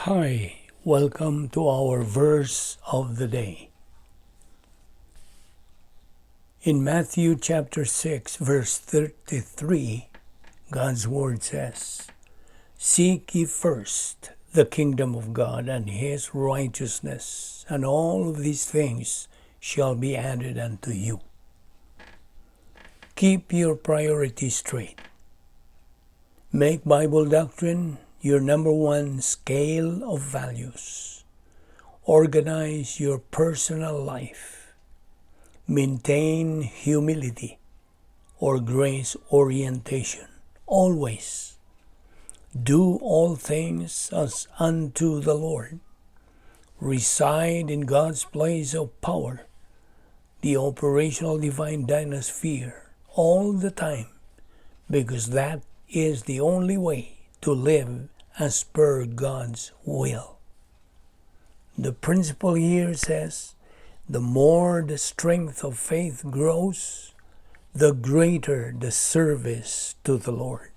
Hi, welcome to our verse of the day. In Matthew chapter 6, verse 33, God's word says, "Seek ye first the kingdom of God and his righteousness, and all of these things shall be added unto you." Keep your priorities straight. Make Bible doctrine your number one scale of values. Organize your personal life. Maintain humility or grace orientation. Always do all things as unto the Lord. Reside in God's place of power, the operational divine dynasphere, all the time, because that is the only way to live as per God's will. The principle here says, the more the strength of faith grows, the greater the service to the Lord.